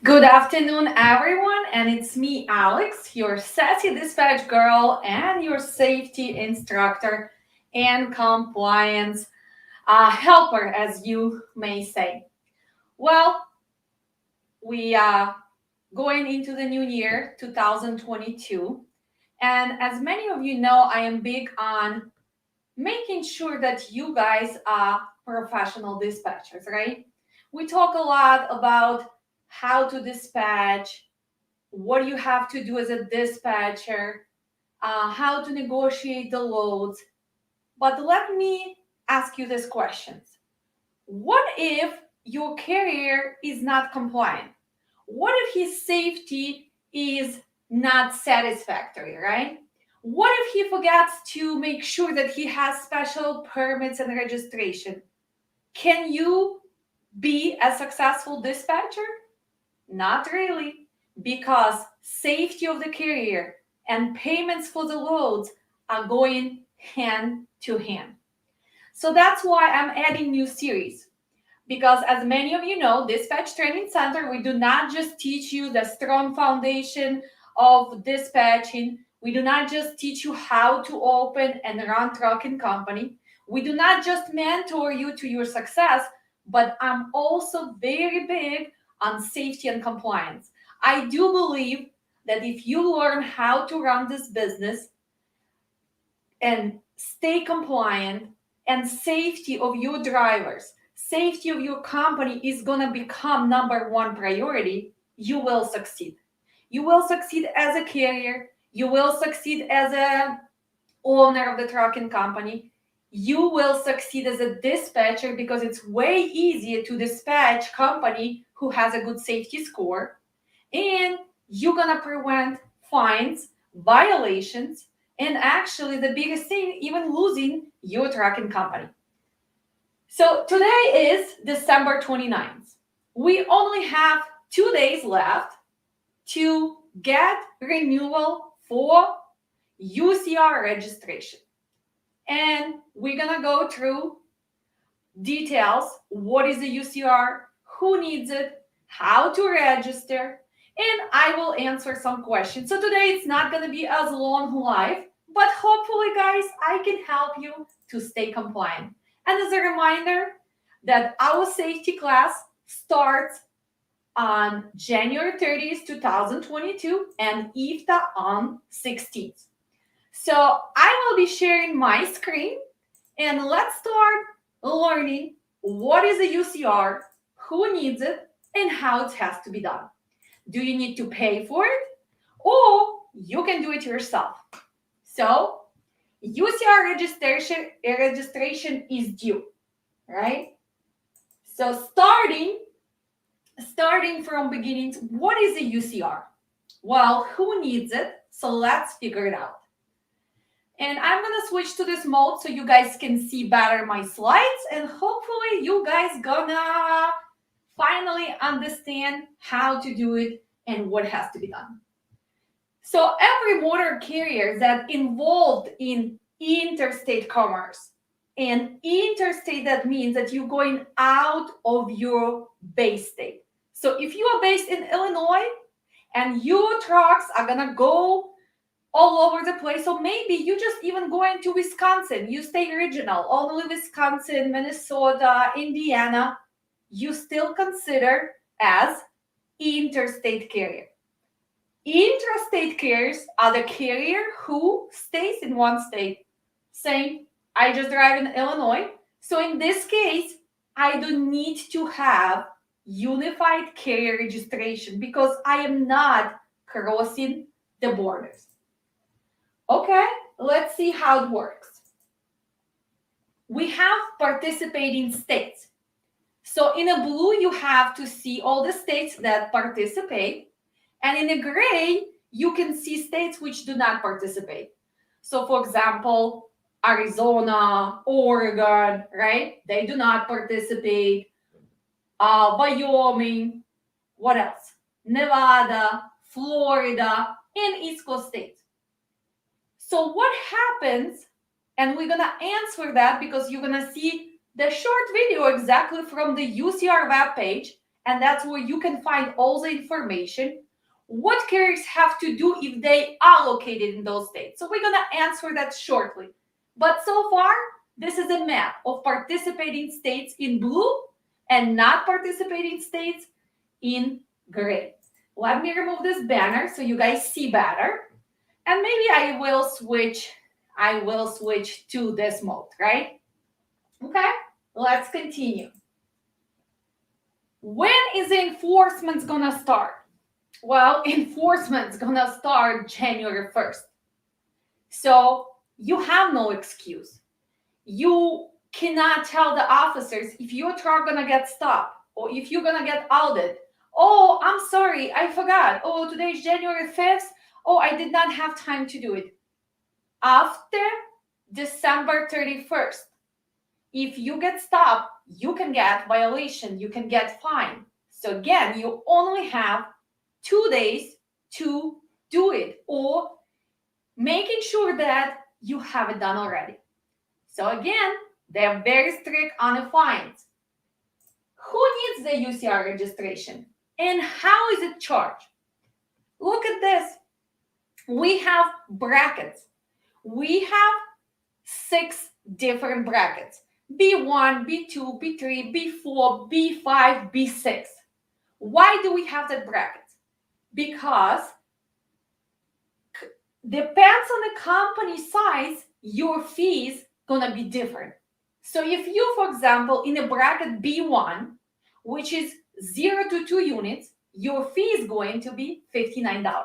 Good afternoon, everyone, and it's me, Alex, your sassy dispatch girl and your safety instructor and compliance helper, as you may say. Well, we are going into the new year, 2022, and as many of you know, I am big on making sure that you guys are professional dispatchers, right? We talk a lot about how to dispatch, what you have to do as a dispatcher, how to negotiate the loads. But let me ask you these questions. What if your carrier is not compliant? What if his safety is not satisfactory, right? What if he forgets to make sure that he has special permits and registration? Can you be a successful dispatcher? Not really, because safety of the carrier and payments for the loads are going hand to hand. So that's why I'm adding new series. Because as many of you know, Dispatch Training Center, we do not just teach you the strong foundation of dispatching. We do not just teach you how to open and run trucking company. We do not just mentor you to your success, but I'm also very big on safety and compliance. I do believe that if you learn how to run this business and stay compliant, and safety of your drivers, safety of your company is going to become number one priority, you will succeed. You will succeed as a carrier, you will succeed as a owner of the trucking company, you will succeed as a dispatcher because it's way easier to dispatch company who has a good safety score, and you're going to prevent fines, violations, and actually the biggest thing, even losing your trucking company. So today is December 29th. We only have 2 days left to get renewal for UCR registration. And we're going to go through details. What is the UCR? Who needs it? How to register? And I will answer some questions. So today it's not going to be as long live, but hopefully, guys, I can help you to stay compliant. And as a reminder, that our safety class starts on January 30th, 2022, and IFTA on 16th. So I will be sharing my screen, and let's start learning what is a UCR, who needs it, and how it has to be done. Do you need to pay for it, or you can do it yourself? So UCR registration is due, right? So starting from beginnings, what is a UCR? Well, who needs it? So let's figure it out. And I'm gonna switch to this mode so you guys can see better my slides, and hopefully you guys gonna finally understand how to do it and what has to be done. So every motor carrier that involved in interstate commerce, and interstate, that means that you're going out of your base state. So if you are based in Illinois and your trucks are gonna go all over the place, so maybe you just even going to Wisconsin, you stay regional, only Wisconsin, Minnesota, Indiana, you still consider as interstate carrier. Intrastate carriers are the carrier who stays in one state. Saying, I just drive in Illinois, so in this case, I don't need to have unified carrier registration because I am not crossing the borders. Okay, let's see how it works. We have participating states. So in a blue, you have to see all the states that participate. And in a gray, you can see states which do not participate. So for example, Arizona, Oregon, right? They do not participate. Wyoming, what else? Nevada, Florida, and East Coast states. So what happens, and we're gonna answer that because you're gonna see the short video exactly from the UCR webpage, And that's where you can find all the information, what carriers have to do if they are located in those states. So we're going to answer that shortly. But so far, this is a map of participating states in blue and not participating states in gray. Let me remove this banner so you guys see better. And maybe I will switch to this mode, right? Okay, let's continue. When is the enforcement gonna start? Well, enforcement's gonna start January 1st. So you have no excuse. You cannot tell the officers if your truck gonna get stopped or if you're gonna get audited. Oh, I'm sorry, I forgot. Oh, today is January 5th. Oh, I did not have time to do it. After December 31st, if you get stopped, you can get violation, you can get fined. So again, you only have 2 days to do it, or making sure that you have it done already. So again, they're very strict on the fines. Who needs the UCR registration and how is it charged? Look at this. We have brackets. We have 6 different brackets. B1, B2, B3, B4, B5, B6. Why do we have that brackets? Because depends on the company size, your fees gonna be different. So if you, for example, in a bracket B1, which is 0 to 2 units, your fee is going to be $59.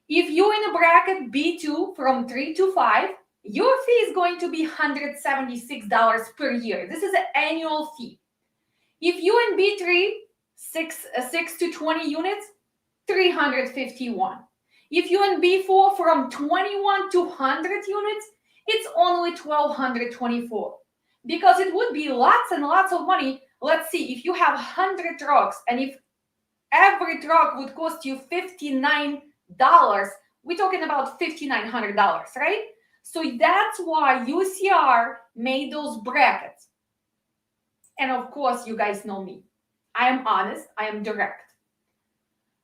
If you're in a bracket B2 from 3 to 5, your fee is going to be $176 per year. This is an annual fee. If you're in B3, 6 to 20 units, $351. If you're in B4 from 21 to 100 units, it's only $1,224. Because it would be lots and lots of money. Let's see, if you have 100 trucks and if every truck would cost you $59, we're talking about $5,900, right? So that's why UCR made those brackets. And of course, you guys know me. I am honest, I am direct.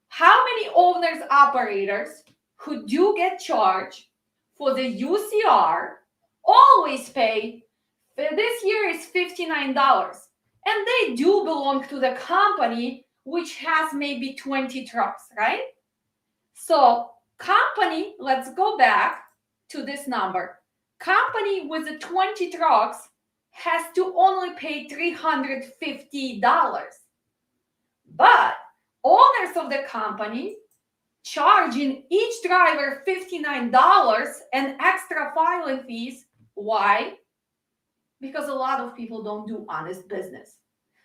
How many owners, operators who do get charged for the UCR always pay, this year is $59, and they do belong to the company which has maybe 20 trucks, right? So company, let's go back to this number. Company with the 20 trucks has to only pay $350. But owners of the company charging each driver $59 and extra filing fees. Why? Because a lot of people don't do honest business.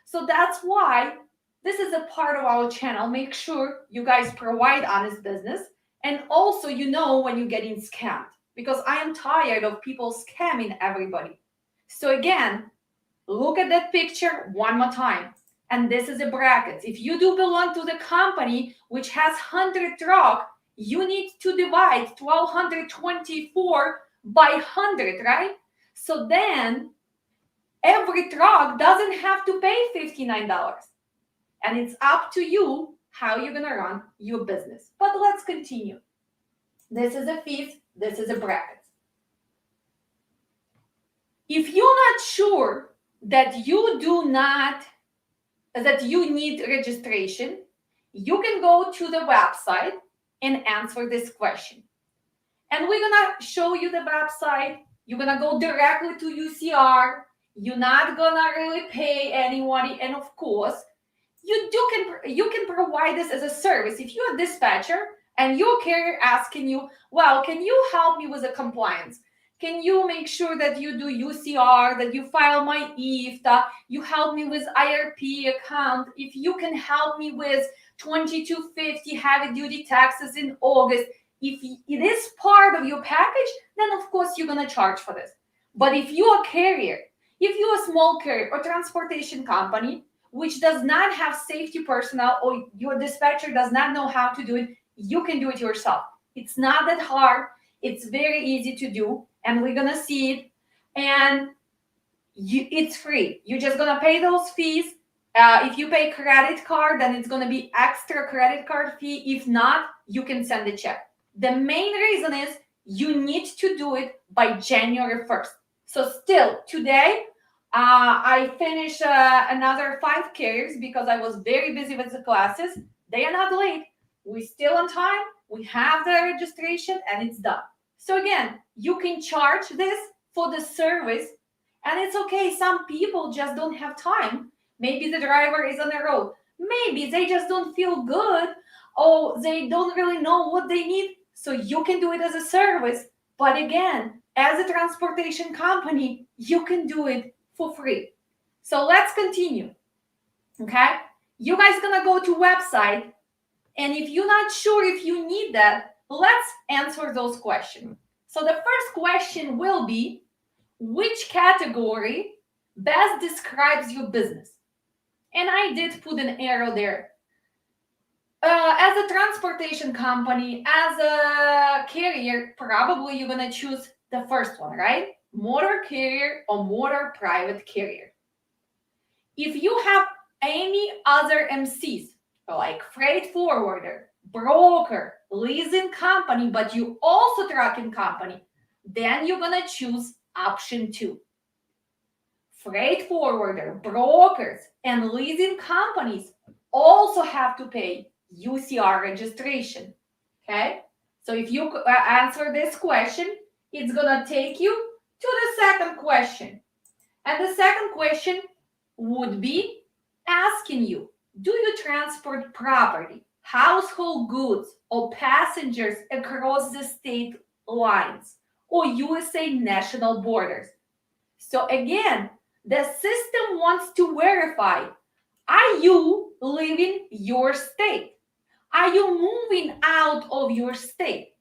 So that's why this is a part of our channel. Make sure you guys provide honest business. And also, you know when you're getting scammed. Because I am tired of people scamming everybody. So again, look at that picture one more time. And this is the brackets. If you do belong to the company which has 100 truck, you need to divide 1,224 by 100, right? So then every truck doesn't have to pay $59. And it's up to you how you're gonna run your business. But let's continue. This is a fees, this is a bracket. If you're not sure that you need registration, you can go to the website and answer this question. And we're gonna show you the website. You're gonna go directly to UCR. You're not gonna really pay anyone. And of course, you can provide this as a service. If you're a dispatcher and your carrier asking you, well, can you help me with the compliance? Can you make sure that you do UCR, that you file my IFTA, you help me with IRP account, if you can help me with 2250 heavy duty taxes in August, if it is part of your package, then of course you're going to charge for this. But if you're a carrier, if you're a small carrier or transportation company, which does not have safety personnel or your dispatcher does not know how to do it, you can do it yourself. It's not that hard. It's very easy to do. And we're gonna see it, and it's free. You're just gonna pay those fees, If you pay credit card, then it's going to be extra credit card fee. If not, you can send a check. The main reason is you need to do it by January 1st. So still today, I finished another 5 carriers because I was very busy with the classes. They are not late. We're still on time. We have the registration and it's done. So again, you can charge this for the service, and it's okay. Some people just don't have time. Maybe the driver is on the road. Maybe they just don't feel good, or they don't really know what they need. So you can do it as a service. But again, as a transportation company, you can do it for free. So let's continue. Okay? You guys gonna go to website, and if you're not sure if you need that, let's answer those questions. So the first question will be, which category best describes your business? And I did put an arrow there. As a transportation company, as a carrier, probably you're going to choose the first one, right? Motor carrier or motor private carrier. If you have any other MCs, like freight forwarder, broker, leasing company, but you also trucking company, then you're going to choose option 2. Freight forwarder, brokers, and leasing companies also have to pay UCR registration. Okay? So if you answer this question, it's going to take you to the second question. And the second question would be asking you, do you transport property, household goods, or passengers across the state lines or USA national borders? So again, the system wants to verify, are you leaving your state? Are you moving out of your state?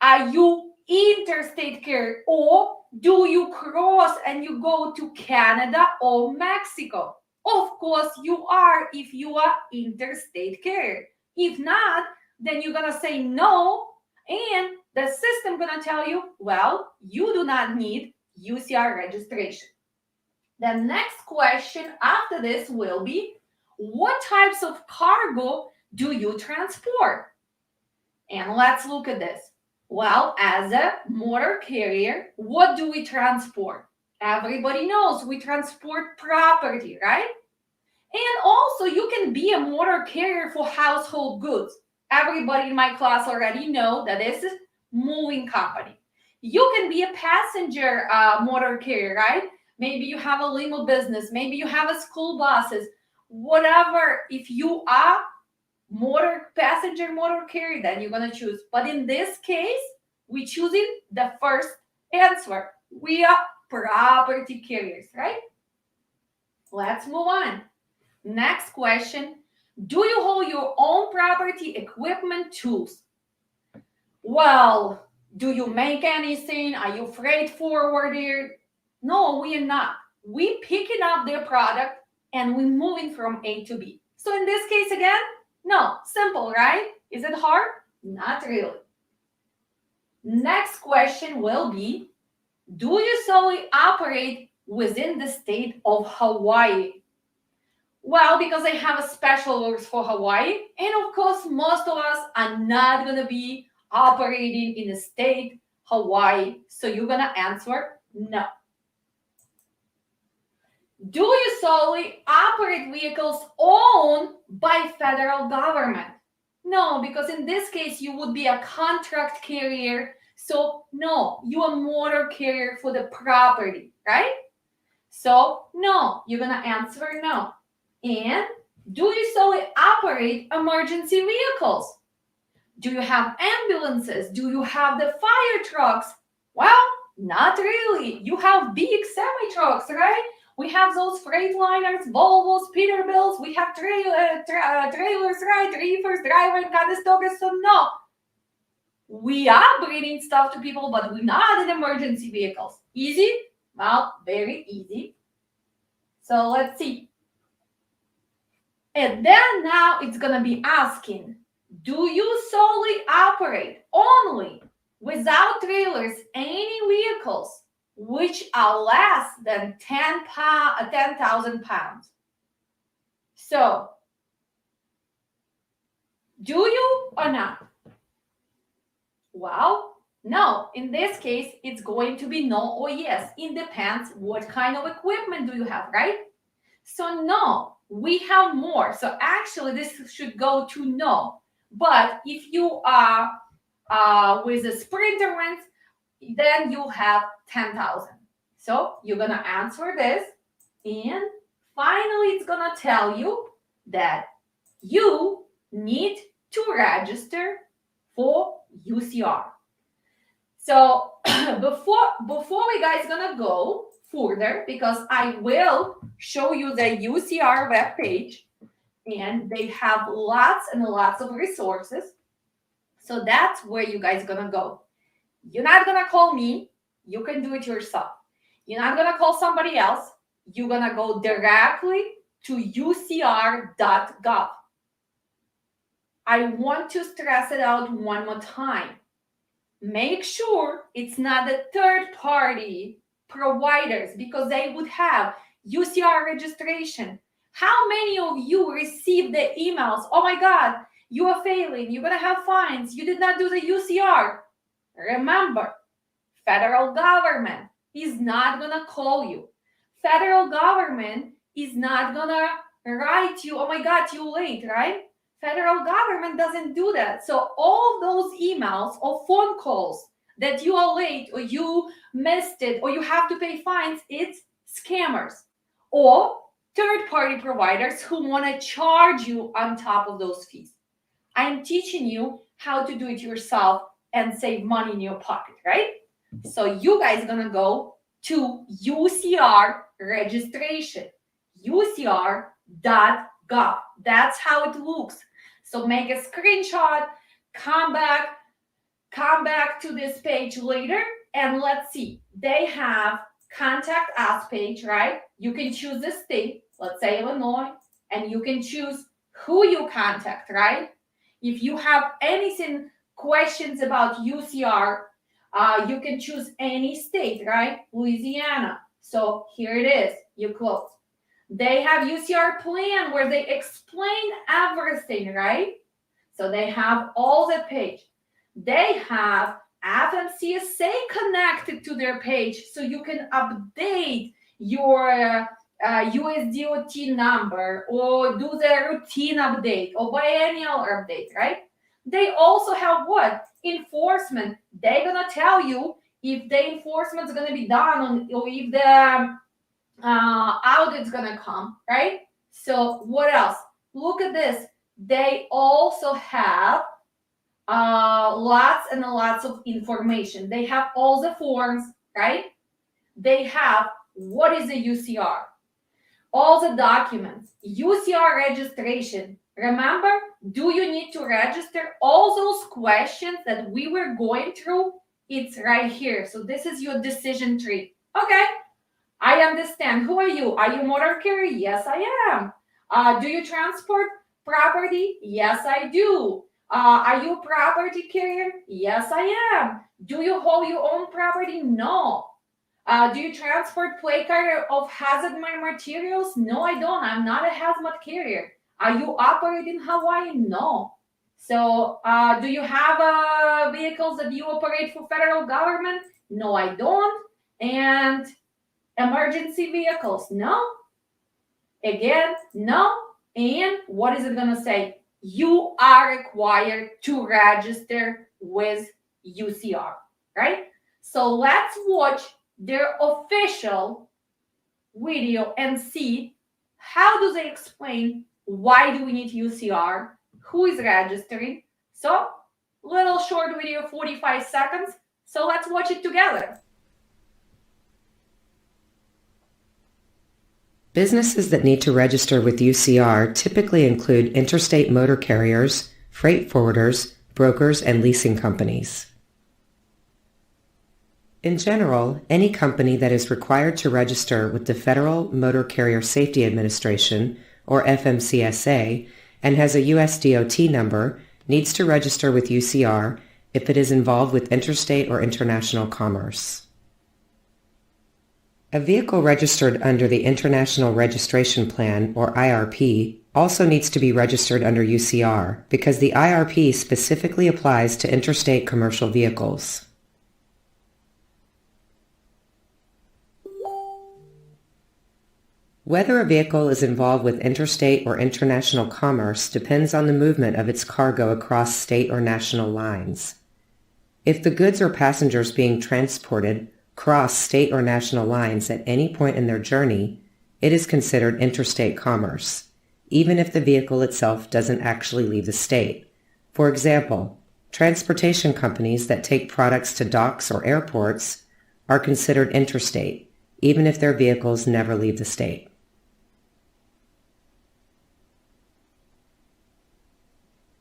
Are you interstate carrier, or do you cross and you go to Canada or Mexico? Of course you are if you are interstate carrier. If not, then you're gonna say no, and the system gonna tell you, well, you do not need UCR registration. The next question after this will be, what types of cargo do you transport? And let's look at this. Well, as a motor carrier, what do we transport? Everybody knows we transport property, right? And also, you can be a motor carrier for household goods. Everybody in my class already know that this is moving company. You can be a passenger motor carrier, right? Maybe you have a limo business. Maybe you have a school buses. Whatever, if you are passenger motor carrier, then you're going to choose. But in this case, we're choosing the first answer. We are property carriers, right? Let's move on. Next question. Do you hold your own property, equipment, tools? Well, do you make anything? Are you freight forwarder? No, we are not. We picking up their product and we moving from A to B. So in this case again, no, simple, right? Is it hard? Not really. Next question will be, do you solely operate within the state of Hawaii? Well, because I have a special rules for Hawaii, and of course, most of us are not going to be operating in the state Hawaii, so you're going to answer no. Do you solely operate vehicles owned by federal government? No, because in this case, you would be a contract carrier, so no, you are a motor carrier for the property, right? So no, you're going to answer no. And do you solely operate emergency vehicles? Do you have ambulances? Do you have the fire trucks? Well, not really. You have big semi-trucks, right? We have those Freightliners, Volvos, Peterbilts. We have trailers, right? Reefers, driver, Conestogas. So no, we are bringing stuff to people, but we're not in emergency vehicles. Easy? Well, very easy. So let's see. And then now it's going to be asking, do you solely operate only without trailers any vehicles which are less than 10,000 pounds? So, do you or not? Well, no. In this case, it's going to be no or yes. It depends what kind of equipment do you have, right? So no, we have more. So actually, this should go to no. But if you are with a sprinter rent, then you have 10,000. So you're gonna answer this, and finally, it's gonna tell you that you need to register for UCR. So before we guys gonna go further, because I will show you the UCR webpage, and they have lots and lots of resources. So that's where you guys gonna go. You're not gonna call me, you can do it yourself. You're not gonna call somebody else, you're gonna go directly to ucr.gov. I want to stress it out one more time. Make sure it's not the third-party providers, because they would have UCR registration. How many of you received the emails? Oh my God, you are failing. You're going to have fines. You did not do the UCR. Remember, federal government is not going to call you. Federal government is not going to write you, oh my God, you're late, right? Federal government doesn't do that. So all those emails or phone calls that you are late or you missed it or you have to pay fines, it's scammers or third-party providers who want to charge you on top of those fees. I'm teaching you how to do it yourself and save money in your pocket, right? So you guys are going to go to UCR registration, ucr.gov. That's how it looks. So make a screenshot, come back to this page later, and let's see. They have contact us page, right? You can choose the state, let's say Illinois, and you can choose who you contact, right? If you have anything, questions about UCR, you can choose any state, right? Louisiana. So here it is, you close. They have UCR plan where they explain everything, right? So they have all the page. They have FMCSA connected to their page, so you can update your USDOT number or do the routine update or biennial update, right? They also have what? Enforcement. They're gonna tell you if the enforcement is gonna be done or if the audit's gonna come, right? So what else? Look at this. They also have lots and lots of information. They have all the forms, right? They have what is a UCR, all the documents, UCR registration. Remember, do you need to register? All those questions that we were going through, it's right here. So this is your decision tree. Okay, I understand. Who are you? Are you motor carrier? Yes, I am. Do you transport property? Yes, I do. Are you a property carrier? Yes, I am. Do you hold your own property? No. Do you transport plate carrier of hazard materials? No, I don't. I'm not a hazmat carrier. Are you operating in Hawaii? No. So do you have vehicles that you operate for federal government? No, I don't. And emergency vehicles? No. Again, no. And what is it going to say? You are required to register with UCR, right? So let's watch their official video and see how do they explain why do we need UCR, who is registering. So little short video, 45 seconds. So let's watch it together. Businesses that need to register with UCR typically include interstate motor carriers, freight forwarders, brokers, and leasing companies. In general, any company that is required to register with the Federal Motor Carrier Safety Administration, or FMCSA, and has a USDOT number needs to register with UCR if it is involved with interstate or international commerce. A vehicle registered under the International Registration Plan, or IRP, also needs to be registered under UCR because the IRP specifically applies to interstate commercial vehicles. Whether a vehicle is involved with interstate or international commerce depends on the movement of its cargo across state or national lines. If the goods or passengers being transported cross state or national lines at any point in their journey, it is considered interstate commerce, even if the vehicle itself doesn't actually leave the state. For example, transportation companies that take products to docks or airports are considered interstate, even if their vehicles never leave the state.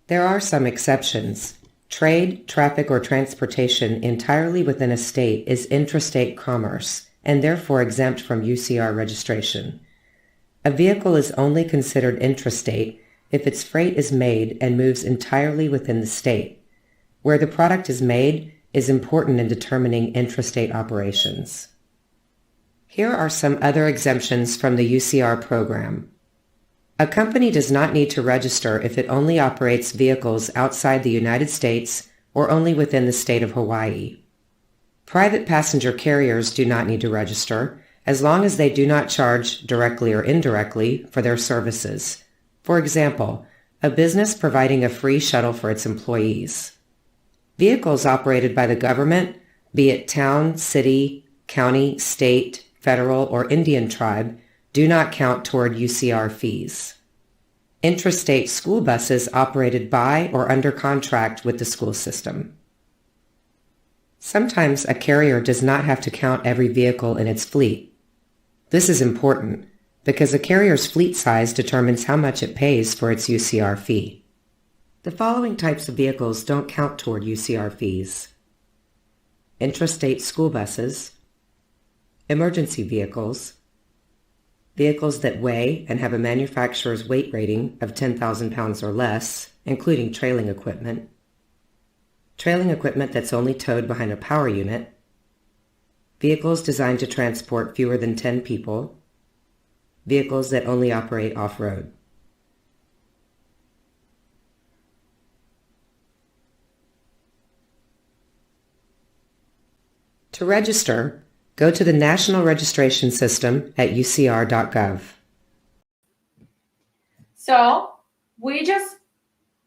There are some exceptions. Trade, traffic, or transportation entirely within a state is intrastate commerce and therefore exempt from UCR registration. A vehicle is only considered intrastate if its freight is made and moves entirely within the state. Where the product is made is important in determining intrastate operations. Here are some other exemptions from the UCR program. A company does not need to register if it only operates vehicles outside the United States or only within the state of Hawaii. Private passenger carriers do not need to register as long as they do not charge directly or indirectly for their services. For example, a business providing a free shuttle for its employees. Vehicles operated by the government, be it town, city, county, state, federal, or Indian tribe, do not count toward UCR fees. Intrastate school buses operated by or under contract with the school system. Sometimes a carrier does not have to count every vehicle in its fleet. This is important because a carrier's fleet size determines how much it pays for its UCR fee. The following types of vehicles don't count toward UCR fees: intrastate school buses, emergency vehicles, vehicles that weigh and have a manufacturer's weight rating of 10,000 pounds or less, including trailing equipment that's only towed behind a power unit, vehicles designed to transport fewer than 10 people, vehicles that only operate off-road. To register, go to the National Registration System at ucr.gov. So we just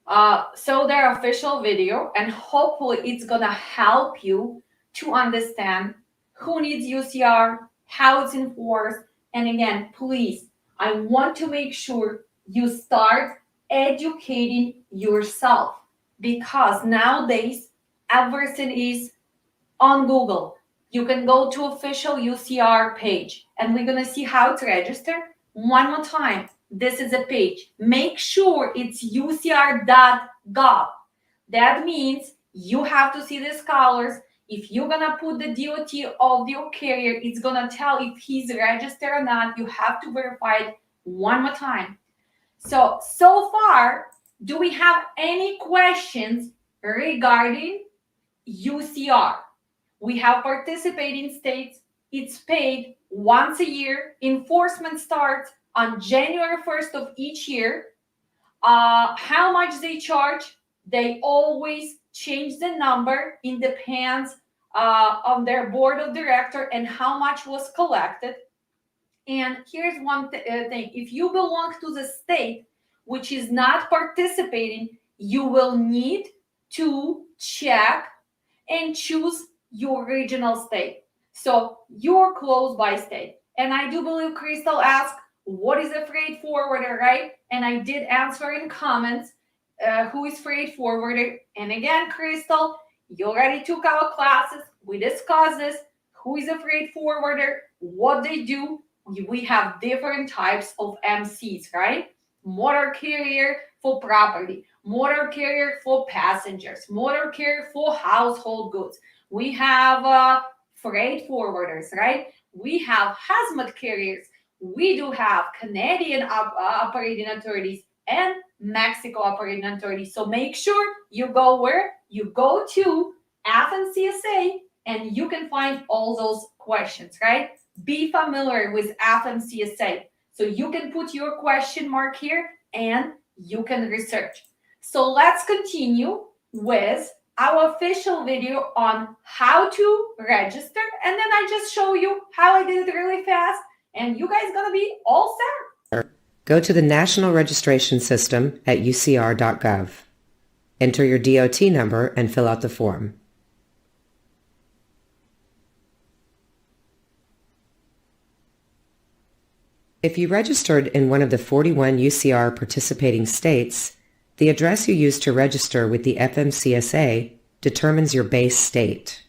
saw their official video, and hopefully it's gonna help you to understand who needs UCR, how it's enforced. And again, please, I want to make sure you start educating yourself, because nowadays everything is on Google. You can go to official UCR page, and we're gonna see how to register. One more time, this is a page. Make sure it's ucr.gov. That means you have to see these colors. If you're gonna put the DOT of your carrier, it's gonna tell if he's registered or not. You have to verify it one more time. So far, do we have any questions regarding UCR? We have participating states. It's paid once a year. Enforcement starts on January 1st of each year. How much they charge? They always change the number. It depends on their board of director and how much was collected. And here's one thing. If you belong to the state which is not participating, you will need to check and choose your regional state. So you're close by state. And I do believe Crystal asked, what is a freight forwarder, right? And I did answer in comments who is freight forwarder. And again, Crystal, you already took our classes. We discussed this. Who is a freight forwarder? What they do? We have different types of MCs, right? Motor carrier for property, motor carrier for passengers, motor carrier for household goods. We have freight forwarders, right? We have hazmat carriers. We do have Canadian operating authorities and Mexico operating authorities. So make sure you go where? You go to FMCSA and you can find all those questions, right? Be familiar with FMCSA. So you can put your question mark here and you can research. So let's continue with our official video on how to register, and then I just show you how I did it really fast, and you guys gonna be all set. Go to the National Registration System at ucr.gov. Enter your DOT number and fill out the form. If you registered in one of the 41 UCR participating states, the address you use to register with the FMCSA determines your base state.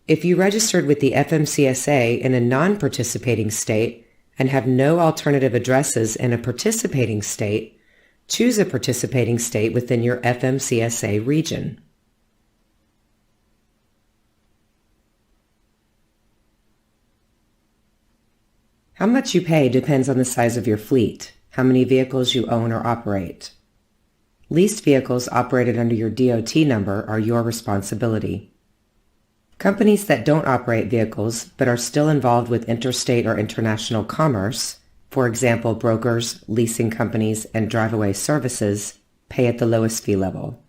If you registered with the FMCSA in a non-participating state and have no alternative addresses in a participating state, choose a participating state within your FMCSA region. How much you pay depends on the size of your fleet, how many vehicles you own or operate. Leased vehicles operated under your DOT number are your responsibility. Companies that don't operate vehicles but are still involved with interstate or international commerce, for example brokers, leasing companies, and drive-away services, pay at the lowest fee level.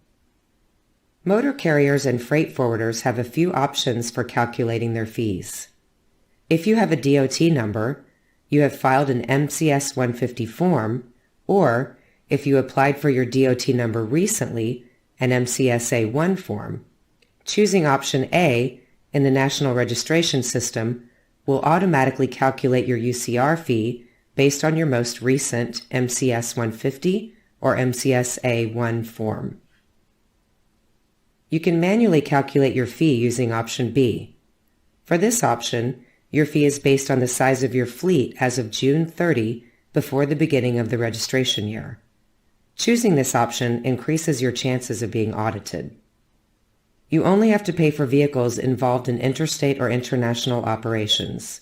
Motor carriers and freight forwarders have a few options for calculating their fees. If you have a DOT number, you have filed an MCS 150 form, or if you applied for your DOT number recently, an MCSA 1 form. Choosing option A in the National Registration System will automatically calculate your UCR fee based on your most recent MCS 150 or MCSA 1 form. You can manually calculate your fee using option B. For this option, your fee is based on the size of your fleet as of June 30 before the beginning of the registration year. Choosing this option increases your chances of being audited. You only have to pay for vehicles involved in interstate or international operations.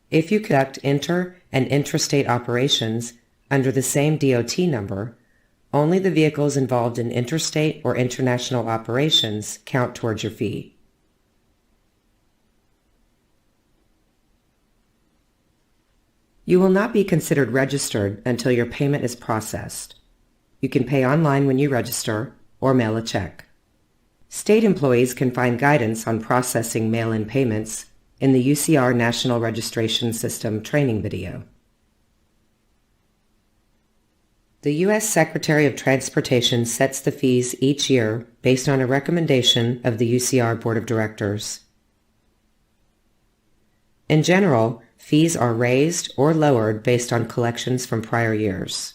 If you conduct inter- and intrastate operations under the same DOT number, only the vehicles involved in interstate or international operations count towards your fee. You will not be considered registered until your payment is processed. You can pay online when you register or mail a check. State employees can find guidance on processing mail-in payments in the UCR National Registration System training video. The U.S. Secretary of Transportation sets the fees each year based on a recommendation of the UCR Board of Directors. In general, fees are raised or lowered based on collections from prior years.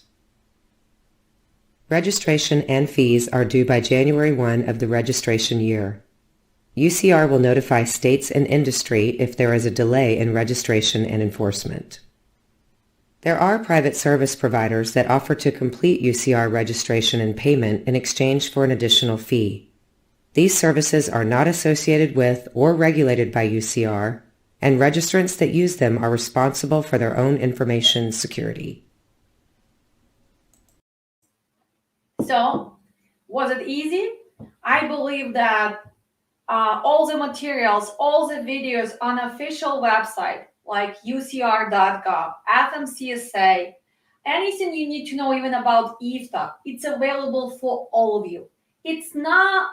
Registration and fees are due by January 1 of the registration year. UCR will notify states and industry if there is a delay in registration and enforcement. There are private service providers that offer to complete UCR registration and payment in exchange for an additional fee. These services are not associated with or regulated by UCR, and registrants that use them are responsible for their own information security. So, was it easy? I believe that all the materials, all the videos on official website like UCR.gov, FMCSA, anything you need to know even about EFTA, it's available for all of you. It's no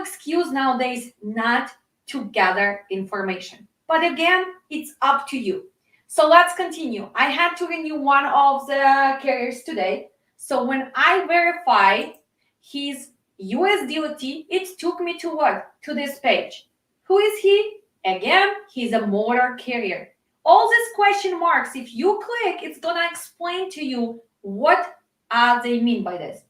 excuse nowadays not to gather information. But again, it's up to you. So let's continue. I had to renew one of the carriers today. So when I verify his US DOT, it took me to what? To this page. Who is he? Again, he's a motor carrier. All these question marks, if you click, it's going to explain to you what they mean by this.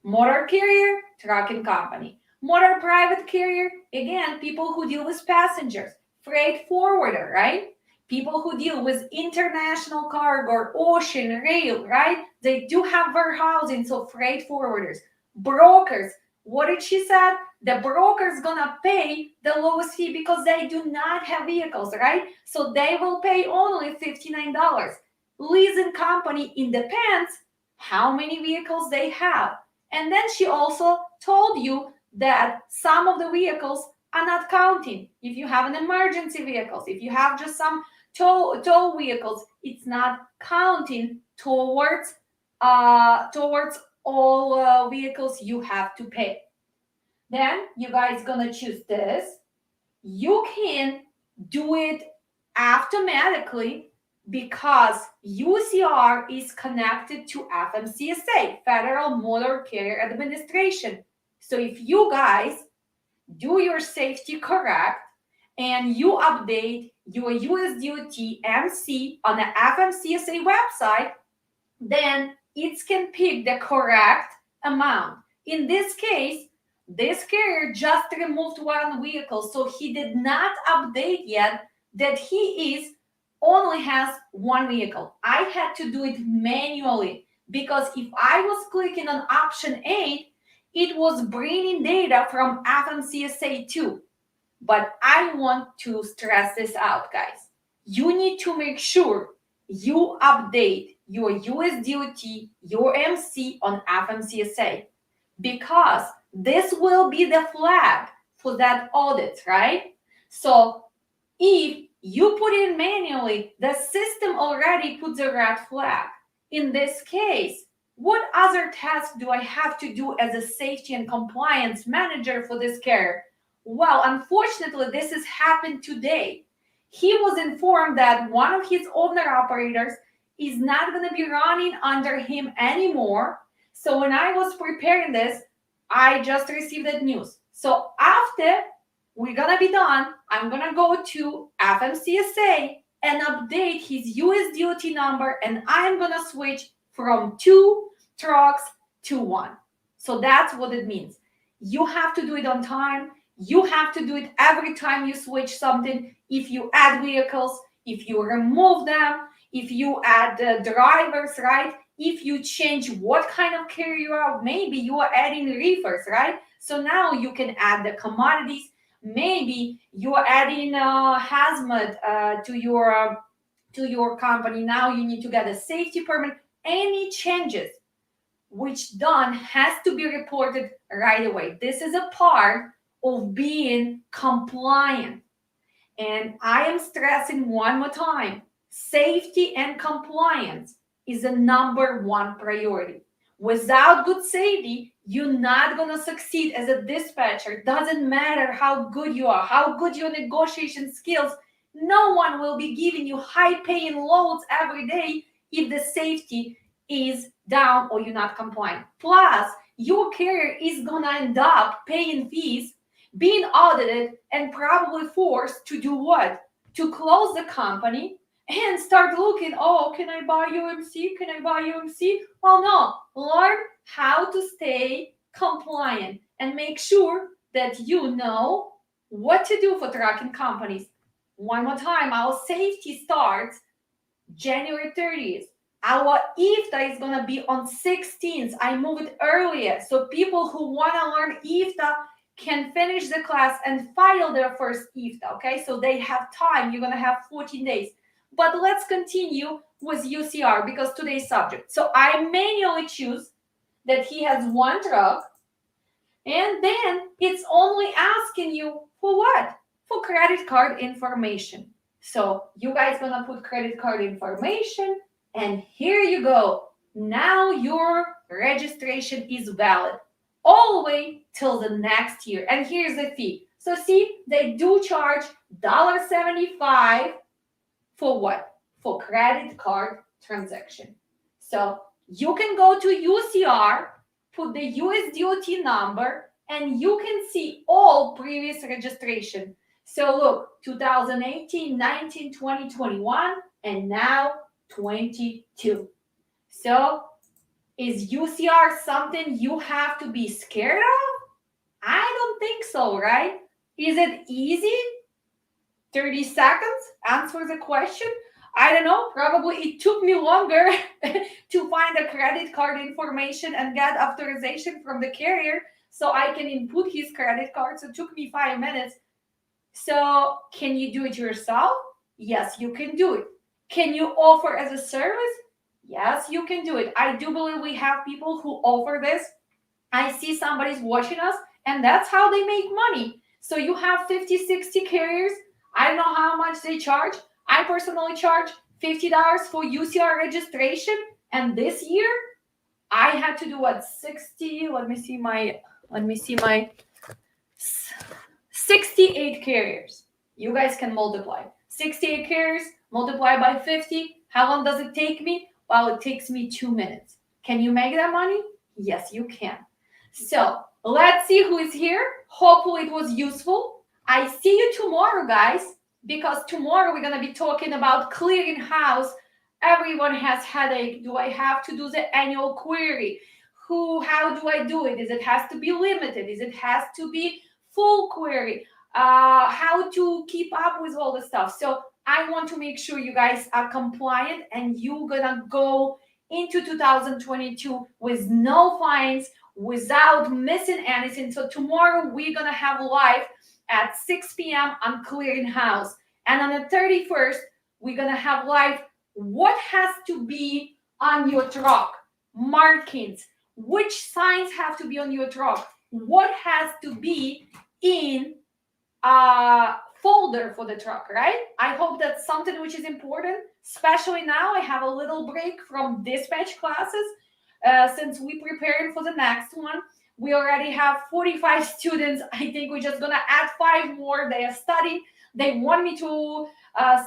Motor carrier, trucking company. Motor private carrier, again, people who deal with passengers. Freight forwarder, right? People who deal with international cargo or ocean, rail, right? They do have warehousing, so freight forwarders. Brokers, what did she say? The broker's gonna pay the lowest fee because they do not have vehicles, right? So they will pay only $59. Leasing company, it depends how many vehicles they have. And then she also told you that some of the vehicles are not counting. If you have an emergency vehicles, if you have just some tow vehicles, it's not counting towards towards all vehicles you have to pay. Then you guys gonna choose this. You can do it automatically because UCR is connected to FMCSA, Federal Motor Carrier Administration. So if you guys do your safety correct and you update your USDOT MC on the FMCSA website, then it can pick the correct amount. In this case, this carrier just removed one vehicle, so he did not update yet that he only has one vehicle. I had to do it manually because if I was clicking on option 8, it was bringing data from FMCSA too. But I want to stress this out, guys. You need to make sure you update your USDOT, your MC on FMCSA, because this will be the flag for that audit, right? So if you put it in manually, the system already puts a red flag. In this case, what other task do I have to do as a safety and compliance manager for this carrier? Well, unfortunately, this has happened today. He was informed that one of his owner operators is not going to be running under him anymore. So when I was preparing this, I just received that news. So after we're going to be done, I'm going to go to FMCSA and update his USDOT number, and I'm going to switch from 2 trucks to 1. So that's what it means. You have to do it on time. You have to do it every time you switch something. If you add vehicles, if you remove them, if you add drivers, right? If you change what kind of carrier you are, maybe you are adding reefers, right? So now you can add the commodities. Maybe you are adding hazmat to your company. Now you need to get a safety permit. Any changes which done has to be reported right away. This is a part of being compliant. And I am stressing one more time, safety and compliance is a number one priority. Without good safety, you're not going to succeed as a dispatcher. Doesn't matter how good you are, how good your negotiation skills. No one will be giving you high-paying loads every day if the safety is down or you're not compliant. Plus, your carrier is going to end up paying fees, being audited, and probably forced to do what? To close the company and start looking, oh, can I buy UMC? Can I buy UMC? Well, no. Learn how to stay compliant and make sure that you know what to do for trucking companies. One more time, our safety starts January 30th. Our IFTA is going to be on 16th. I moved it earlier. So people who want to learn IFTA can finish the class and file their first IFTA, okay? So they have time. You're going to have 14 days. But let's continue with UCR because today's subject. So I manually choose that he has one truck, and then it's only asking you for what? For credit card information. So you guys gonna put credit card information, and here you go. Now your registration is valid all the way till the next year. And here's the fee. So see, they do charge $1.75 for what? For credit card transaction. So you can go to UCR, put the USDOT number, and you can see all previous registration. So look, 2018, 19, 20, 21, and now 22. So is UCR something you have to be scared of? I don't think so, right? Is it easy? 30 seconds, answer the question. I don't know, probably it took me longer to find the credit card information and get authorization from the carrier so I can input his credit card. So it took me 5 minutes. So can you do it yourself? Yes, you can do it. Can you offer as a service? Yes, you can do it. I do believe we have people who offer this. I see somebody's watching us, and that's how they make money. So you have 50, 60 carriers. I don't know how much they charge. I personally charge $50 for UCR registration. And this year, I had to do what, 60, let me see my 68 carriers. You guys can multiply. 68 carriers, multiply by 50. How long does it take me? Well, it takes me 2 minutes. Can you make that money? Yes, you can. So let's see who is here. Hopefully it was useful. I see you tomorrow, guys, because tomorrow we're going to be talking about clearing house. Everyone has headache. Do I have to do the annual query? How do I do it? Is it has to be limited? Is it has to be full query? How to keep up with all the stuff. So I want to make sure you guys are compliant and you're gonna go into 2022 with no fines, without missing anything. So tomorrow we're gonna have live at 6 p.m. on clearing house, and on the 31st we're gonna have live what has to be on your truck, markings, which signs have to be on your truck, what has to be in a folder for the truck, right? I hope that's something which is important, especially now I have a little break from dispatch classes since we preparing for the next one. We already have 45 students. I think we're just gonna add 5 more. They are studying. They want me to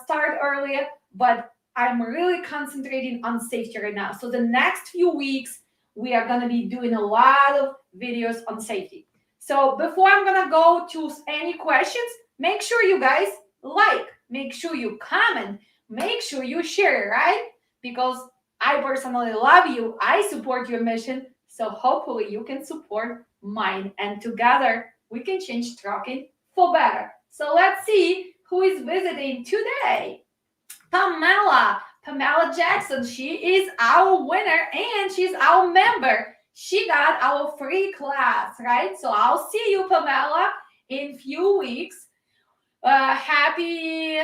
start earlier, but I'm really concentrating on safety right now. So the next few weeks, we are gonna be doing a lot of videos on safety. So before I'm gonna go to any questions, make sure you guys like, make sure you comment, make sure you share, right? Because I personally love you. I support your mission. So hopefully you can support mine. And together we can change trucking for better. So let's see who is visiting today. Pamela Jackson. She is our winner and she's our member. She got our free class, right? So I'll see you, Pamela, in few weeks. Happy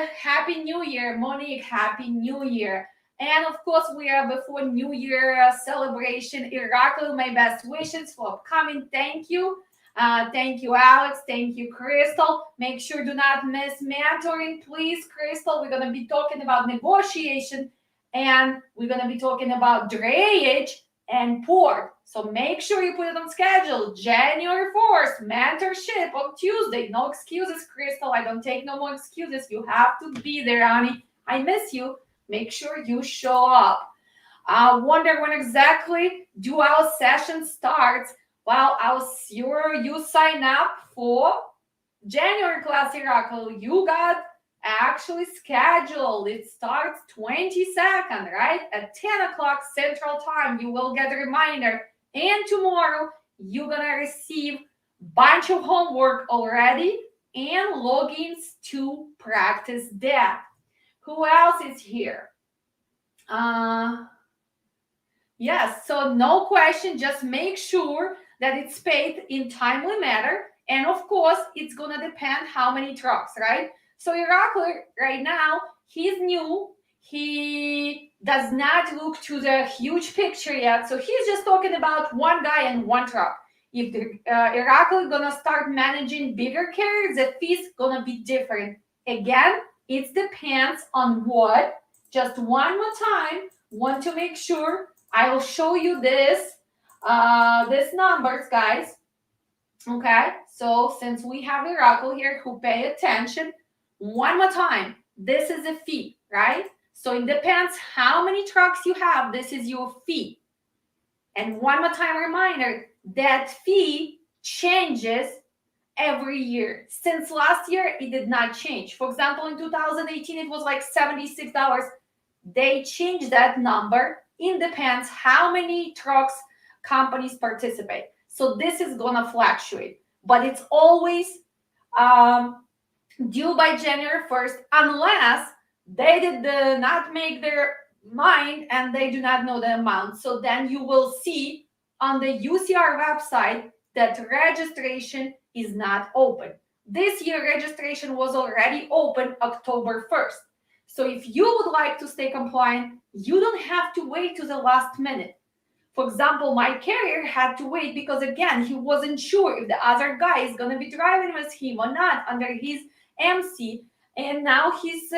New Year, Monique. Happy New Year. And of course, we are before New Year celebration. Irakli, my best wishes for upcoming. Thank you. Thank you, Alex. Thank you, Crystal. Make sure do not miss mentoring, please, Crystal. We're going to be talking about negotiation and we're going to be talking about drayage and port. So make sure you put it on schedule. January 4th, mentorship on Tuesday. No excuses, Crystal. I don't take no more excuses. You have to be there, honey. I miss you. Make sure you show up. Wonder when exactly do our session starts? Well, I'll sure you sign up for January class, Irakli. You got actually scheduled. It starts 22nd, right? At 10 o'clock Central Time. You will get a reminder. And tomorrow, you're going to receive bunch of homework already and logins to practice that. Who else is here? Yes, so no question. Just make sure that it's paid in timely manner. And of course, it's going to depend how many trucks, right? So Irakli, right now, he's new. He does not look to the huge picture yet. So he's just talking about one guy and one truck. If the Irakli is going to start managing bigger carriers, the fees going to be different. Again, it depends on what. Just one more time, want to make sure I will show you this numbers, guys. Okay, so since we have Irakli here who pay attention, one more time, this is a fee, right? So it depends how many trucks you have. This is your fee. And one more time reminder, that fee changes every year. Since last year, it did not change. For example, in 2018, it was like $76. They changed that number. It depends how many trucks companies participate. So this is going to fluctuate. But it's always due by January 1st, unless they did not make their mind and they do not know the amount. So then you will see on the UCR website that registration is not open. This year, registration was already open October 1st. So if you would like to stay compliant, you don't have to wait to the last minute. For example, my carrier had to wait because, again, he wasn't sure if the other guy is going to be driving with him or not under his MC. And now his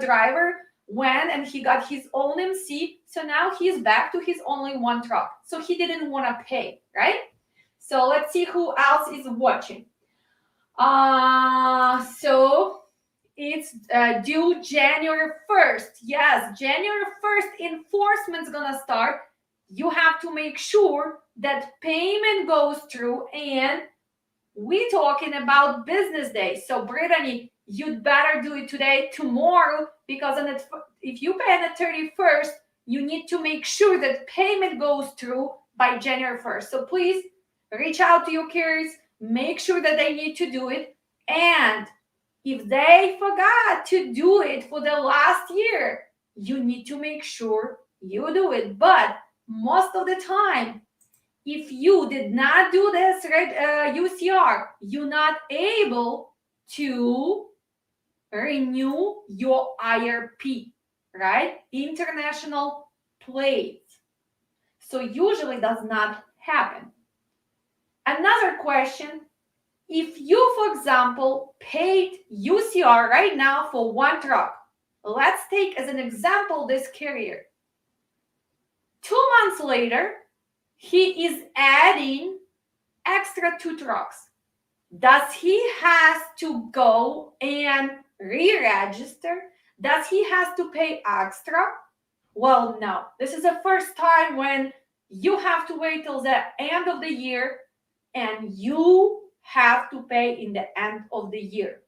driver went and he got his own MC. So now he's back to his only one truck. So he didn't want to pay, right? So let's see who else is watching. So it's due January 1st. Yes, January 1st, enforcement's gonna start. You have to make sure that payment goes through, and we're talking about business days. So Brittany, you'd better do it today, tomorrow, because if you pay on the 31st, you need to make sure that payment goes through by January 1st. So please reach out to your carriers, make sure that they need to do it. And if they forgot to do it for the last year, you need to make sure you do it. But most of the time, if you did not do this, right, UCR, you're not able to renew your IRP, right? International plates. So usually does not happen. Another question, if you, for example, paid UCR right now for one truck, let's take as an example this carrier. 2 months later, he is adding extra 2 trucks. Does he has to go and re-register? Does he has to pay extra? Well, no. This is the first time when you have to wait till the end of the year, and you have to pay in the end of the year.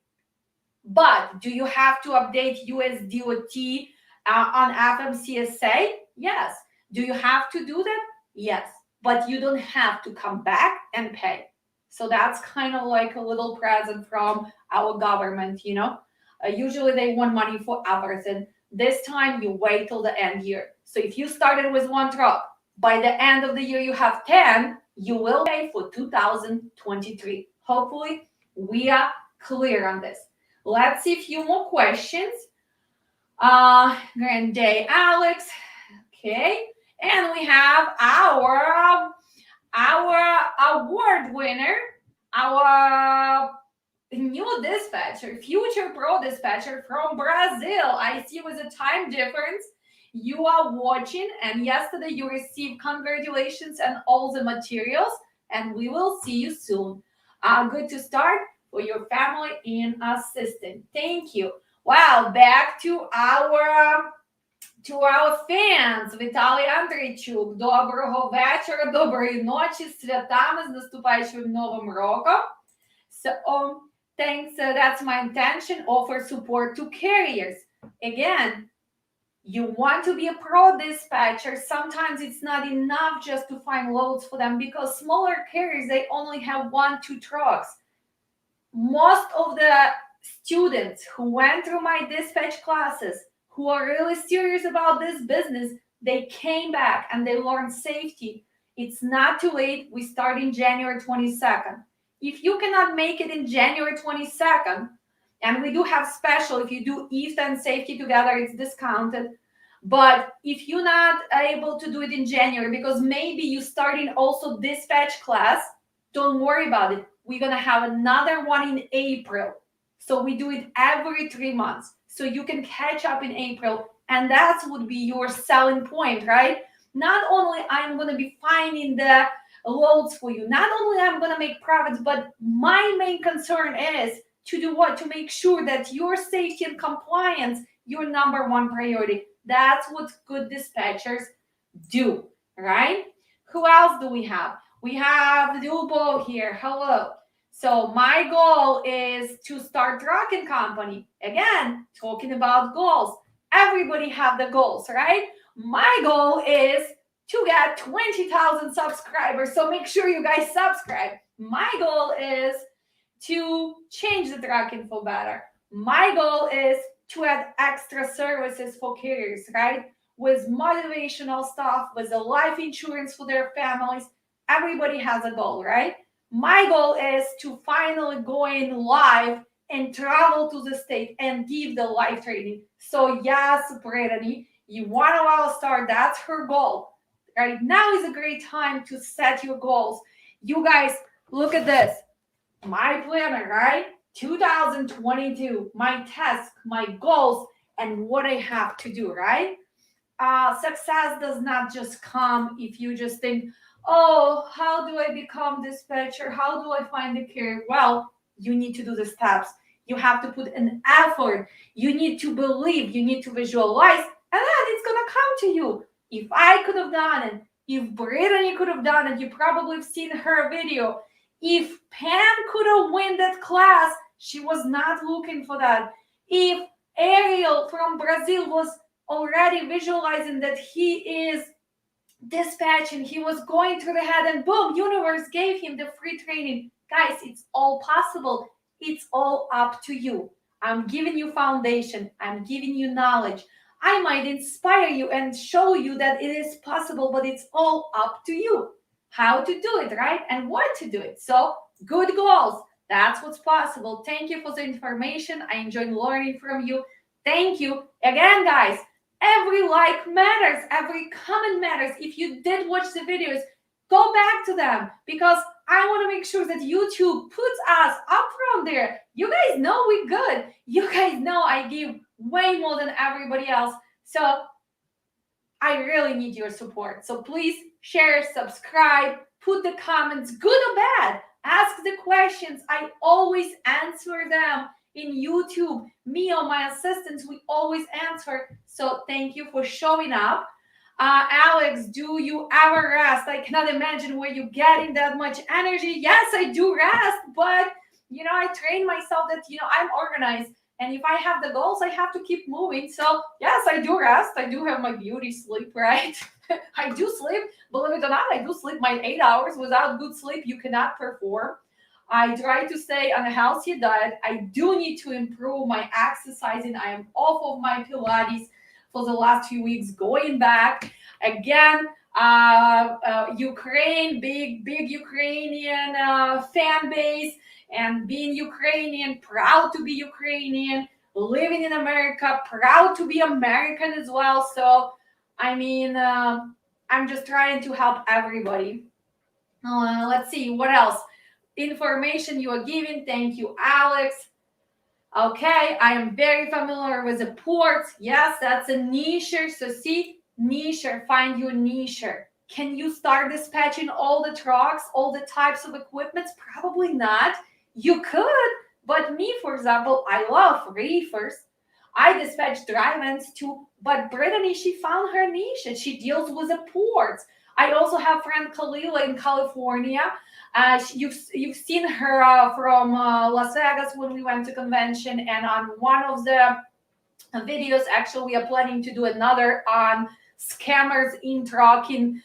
But do you have to update US DOT on FMCSA? Yes. Do you have to do that? Yes. But you don't have to come back and pay. So that's kind of like a little present from our government, you know. Usually they want money for everything. This time you wait till the end year. So if you started with 1 truck, by the end of the year you have 10, you will pay for 2023. Hopefully we are clear on this. Let's see a few more questions. Grand day, Alex. Okay. And we have our award winner, our new dispatcher, future pro dispatcher from Brazil. I see with a time difference. You are watching, and yesterday you received congratulations and all the materials, and we will see you soon. Good to start for your family and assistant. Thank you. Wow, back to our fans. Віталій Андрійчук. Доброго вечора, доброї ночі, з святами, з наступаючим Новим роком. So, thanks. That's my intention. Offer support to carriers. Again, you want to be a pro dispatcher. Sometimes it's not enough just to find loads for them, because smaller carriers, they only have 1-2 trucks. Most of the students who went through my dispatch classes, who are really serious about this business, they came back and they learned safety. It's not too late. We start in January 22nd. If you cannot make it in January 22nd, and we do have special, if you do EFTA and safety together, it's discounted. But if you're not able to do it in January, because maybe you starting also dispatch class, don't worry about it. We're going to have another one in April. So we do it every 3 months. So you can catch up in April. And that would be your selling point, right? Not only I'm going to be finding the loads for you, not only I'm going to make profits, but my main concern is to do what? To make sure that your safety and compliance, your number one priority. That's what good dispatchers do, right? Who else do we have? We have Dubo here. Hello. So my goal is to start trucking company. Again, talking about goals. Everybody have the goals, right? My goal is to get 20,000 subscribers. So make sure you guys subscribe. My goal is to change the trucking for better. My goal is to add extra services for carriers, right? With motivational stuff, with the life insurance for their families. Everybody has a goal, right? My goal is to finally go in live and travel to the state and give the live training. So yes, Brittany, you want to well start. That's her goal. Right now is a great time to set your goals. You guys, look at this. My planner, right? 2022, my tasks, my goals, and what I have to do, right? Success does not just come if you just think, oh, how do I become dispatcher? How do I find a career? Well, you need to do the steps. You have to put an effort. You need to believe. You need to visualize, and then it's going to come to you. If I could have done it, if Brittany could have done it, you probably have seen her video. If Pam could have won that class, she was not looking for that. If Ariel from Brazil was already visualizing that he is dispatching, he was going through the head, and boom, universe gave him the free training. Guys, it's all possible. It's all up to you. I'm giving you foundation. I'm giving you knowledge. I might inspire you and show you that it is possible, but it's all up to you. How to do it, right? And what to do it. So, good goals. That's what's possible. Thank you for the information. I enjoyed learning from you. Thank you. Again, guys, every like matters. Every comment matters. If you did watch the videos, go back to them because I want to make sure that YouTube puts us up from there. You guys know we're good. You guys know I give way more than everybody else. So I really need your support. So please share, subscribe, put the comments, good or bad. Ask the questions. I always answer them in YouTube. Me or my assistants, we always answer. So thank you for showing up. Alex, do you ever rest? I cannot imagine where you're getting that much energy. Yes, I do rest, but I train myself that I'm organized. And if I have the goals, I have to keep moving. So yes, I do rest. I do have my beauty sleep, right? I do sleep. Believe it or not, I do sleep my 8 hours. Without good sleep, you cannot perform. I try to stay on a healthy diet. I do need to improve my exercising. I am off of my Pilates for the last few weeks, going back. Again, Ukraine, big Ukrainian fan base. And being Ukrainian, proud to be Ukrainian, living in America, proud to be American as well. So, I'm just trying to help everybody. Let's see, what else? Information you are giving. Thank you, Alex. Okay, I am very familiar with the ports. Yes, that's a nicher. So see, nicher, find your nicher. Can you start dispatching all the trucks, all the types of equipments? Probably not. You could, but me, for example, I love reefers. I dispatch drive-ins too, but Brittany, she found her niche and she deals with the ports. I also have friend Kalila in California. You've seen her from Las Vegas when we went to convention, and on one of the videos, actually, we are planning to do another on scammers in trucking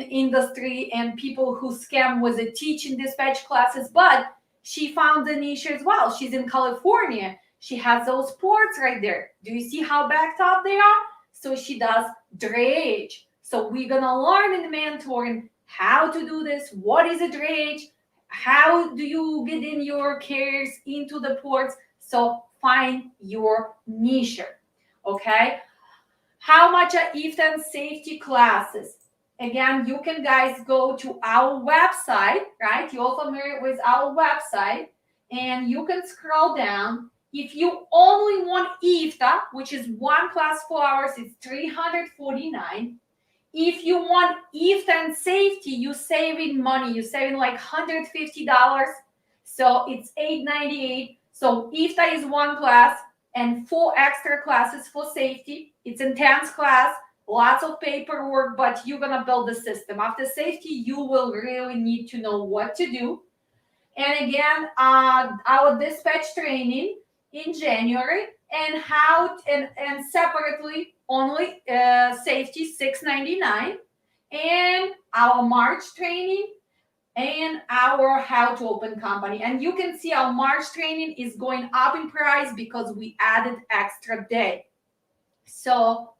industry and people who scam with the teaching dispatch classes. But she found the niche as well. She's in California. She has those ports right there. Do you see how backed up they are? So she does drayage. So we're gonna learn in the mentoring how to do this. What is a drayage? How do you get in your carriers into the ports? So find your niche. Okay. How much are EFTAN safety classes? Again, you can guys go to our website, right? You're familiar with our website, and you can scroll down. If you only want EFTA, which is one class 4 hours, it's $349. If you want EFTA and safety, you're saving money. You're saving like $150. So it's $898. So EFTA is one class and 4 extra classes for safety. It's intense class. Lots of paperwork, but you're going to build the system. After safety, you will really need to know what to do. And again, our dispatch training in January, and and separately only safety $699, and our March training and our how to open company. And you can see our March training is going up in price because we added extra day. So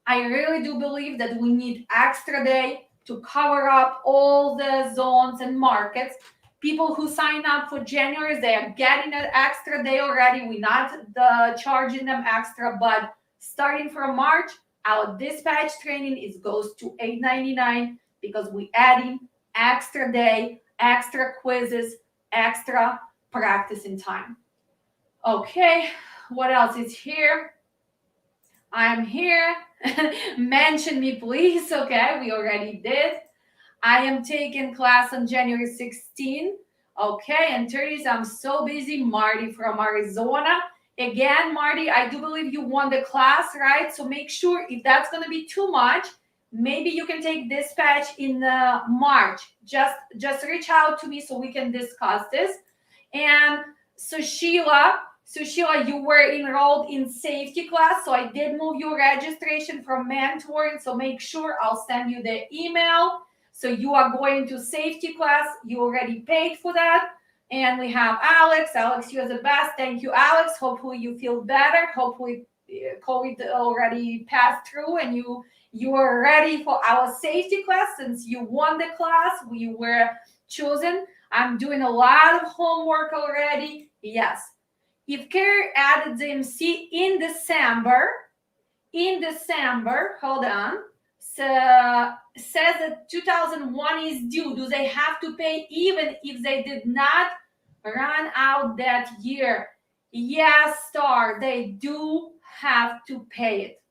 I really do believe that we need extra day to cover up all the zones and markets. People who sign up for January, they are getting an extra day already. We're not charging them extra, but starting from March, our dispatch training goes to $899 because we're adding extra day, extra quizzes, extra practicing time. Okay, what else is here? I'm here. Mention me, please. Okay, we already did. I am taking class on January 16. Okay, and 30th, I'm so busy. Marty from Arizona. Again, Marty, I do believe you won the class, right? So make sure if that's going to be too much, maybe you can take dispatch in March. Just reach out to me so we can discuss this. And Sushila, you were enrolled in safety class, so I did move your registration from mentoring. So make sure I'll send you the email. So you are going to safety class. You already paid for that. And we have Alex. Alex, you're the best. Thank you, Alex. Hopefully you feel better. Hopefully COVID already passed through and you are ready for our safety class since you won the class. We were chosen. I'm doing a lot of homework already. Yes. If carrier added the MC in December, hold on, says that 2001 is due. Do they have to pay even if they did not run out that year? Yes, Star, they do have to pay it.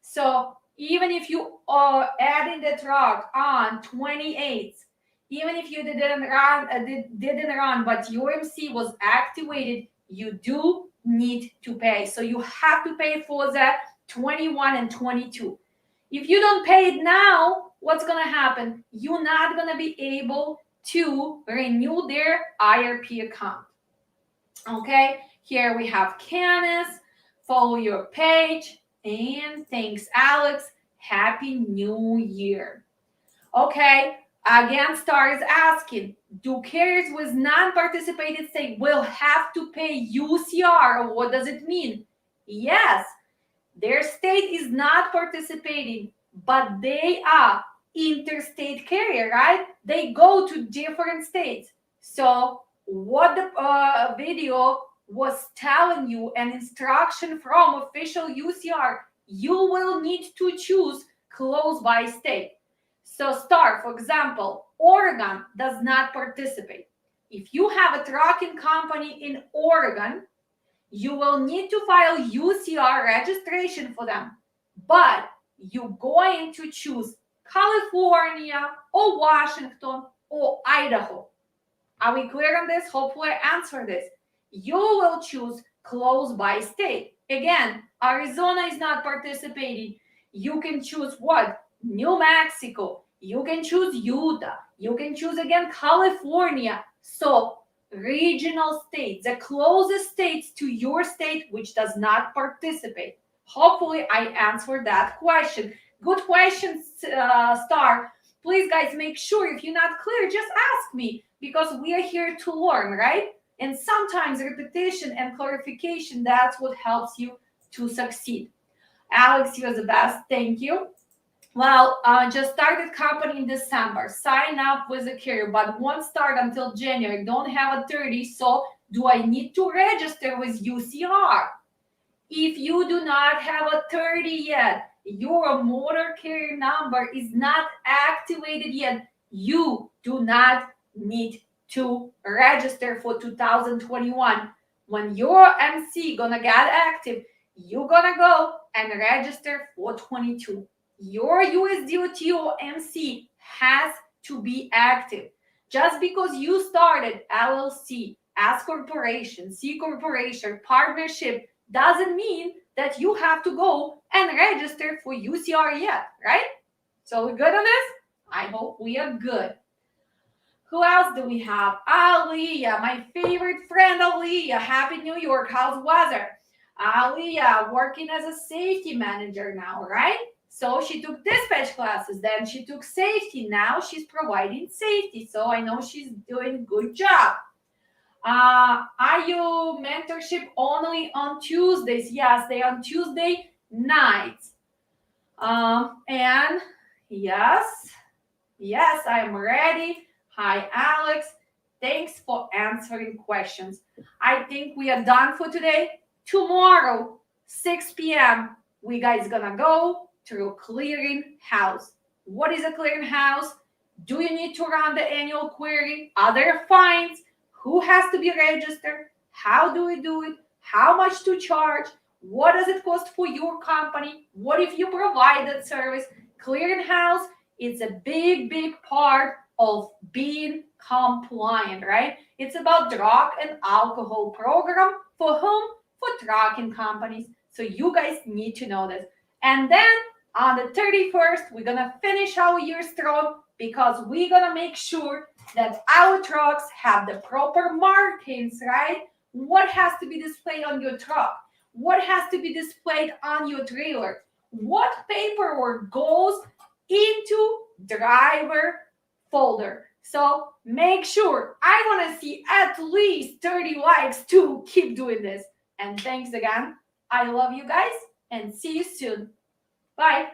So even if you are adding the truck on 28th, even if you didn't run, but your MC was activated, you do need to pay. So you have to pay for that 21 and 22. If you don't pay it now, what's going to happen? You're not going to be able to renew their IRP account. Okay, here we have Canis. Follow your page. And thanks, Alex. Happy New Year. Okay, again, Star is asking, do carriers with non-participated state will have to pay UCR? What does it mean? Yes, their state is not participating, but they are interstate carrier, right? They go to different states. So what the video was telling you, an instruction from official UCR, you will need to choose close by state. So Star, for example, Oregon does not participate. If you have a trucking company in Oregon, you will need to file UCR registration for them, but you're going to choose California or Washington or Idaho. Are we clear on this? Hopefully I answered this. You will choose close by state. Again, Arizona is not participating. You can choose what? New Mexico. You can choose Utah. You can choose again California. So regional states, the closest states to your state which does not participate. Hopefully I answered that question. Good question, Star. Please, guys, make sure if you're not clear, just ask me because we are here to learn, right? And sometimes repetition and clarification, that's what helps you to succeed. Alex, you're the best. Thank you. Well, just started company in December. Sign up with a carrier, but won't start until January. Don't have a 30, so do I need to register with UCR? If you do not have a 30 yet, your motor carrier number is not activated yet, you do not need to register for 2021. When your MC gonna get active, you're gonna go and register for 22. Your USDOT or MC has to be active. Just because you started LLC, S corporation, C corporation, partnership, doesn't mean that you have to go and register for UCR yet, right? So we're good on this? I hope we are good. Who else do we have? Aliyah, my favorite friend Aliyah. Happy New York. How's weather? Aliyah, working as a safety manager now, right? So she took dispatch classes, then she took safety. Now she's providing safety. So I know she's doing a good job. Are you mentorship only on Tuesdays? Yes, they on Tuesday nights. And yes, I am ready. Hi, Alex. Thanks for answering questions. I think we are done for today. Tomorrow, 6 p.m., we guys gonna go through clearing house. What is a clearing house? Do you need to run the annual query? Are there fines? Who has to be registered? How do we do it? How much to charge? What does it cost for your company? What if you provide that service? Clearinghouse is a big, big part of being compliant, right? It's about drug and alcohol program for whom? For trucking companies. So you guys need to know this. And then on the 31st, we're gonna finish our year strong because we're gonna make sure that our trucks have the proper markings, right? What has to be displayed on your truck? What has to be displayed on your trailer? What paperwork goes into driver folder? So make sure, I want to see at least 30 likes to keep doing this. And thanks again. I love you guys and see you soon. Bye.